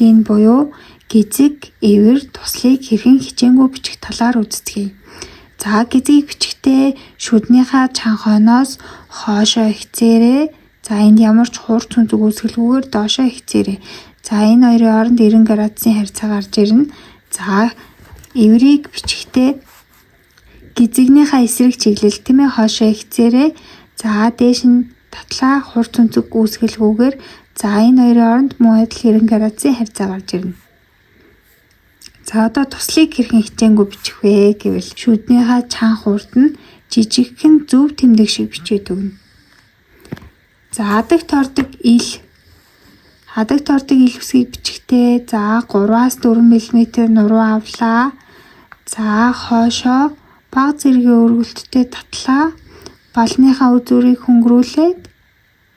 хэлний буюу гизэг, эвэр, туслыг хэрхэн хичээнгүй бичих талаар үздэхье. За гизгийг бичихтэй шүднийхаа чанхойноос хоошоо хичээрээ. За энд ямар ч хурц хүнзэг үүсгэлгүйгээр доошоо хичээрээ. За энэ хоёрын оронд 90 градусын харьцаа гарч ирнэ. За эврийг бичихтэй гизэгнийхаа эсрэг чиглэл тийм ээ хоошоо хичээрээ. За дээш нь татлаа хурц хүнзэг үүсгэлгүйгээр за энэ хоёрын оронд муу адил 90 градусын харьцаа гарч ирнэ. За одоо туслыг хэрхэн хичээнгүй бичих вэ гэвэл шүднийхаа чанх урд нь жижигхэн зөв тэмдэг шиг бичээд өгнө. За хадагт ордог ил үсгийг бичихтэй за 3-аас 4 мм нуруу авлаа. За хоошоо бага зэргийн өргөлттэй татлаа балныхаа үзүүрийг хөнгөрүүлээд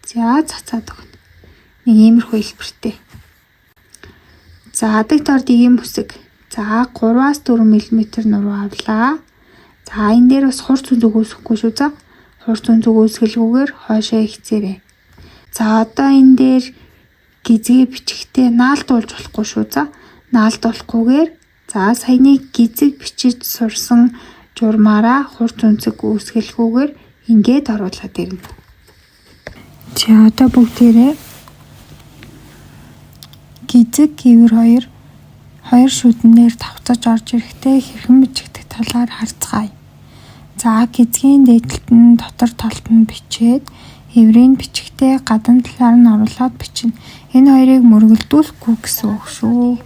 за цацаад өгнө. Нэг иймэрхүү хэлбэртэй. За хадагт ордог ийм үсэг. За 3-аас 4 мм нуруу авлаа. За энэ дээр бас хурц хүнзэг үүсэхгүй шүү. За хурц хүнзэг үүсгэлгүйгээр хоошоо хичээрээ. За одоо энэ дээр гизгээ бичихтэй наалдуулж болохгүй шүү. За наалдуулахгүйгээр за саяны гизэг бичиж сурсан журмаараа хурц хүнзэг үүсгэлгүйгээр ингээд оруулаад ирнэ. За одоо бүгдээрээ гизэг, эвэр хоёр шүднээр давтаж орж ирэхдээ хэрхэн бичихдэг талаар харцгаая. За гизгийн дээдлэлт нь дотор талд нь бичээд эврийн бичихтэй гадна талаар нь оруулаад бичнэ. Энэ хоёрыг мөргөлдүүлэхгүй гэсэн үг шүү.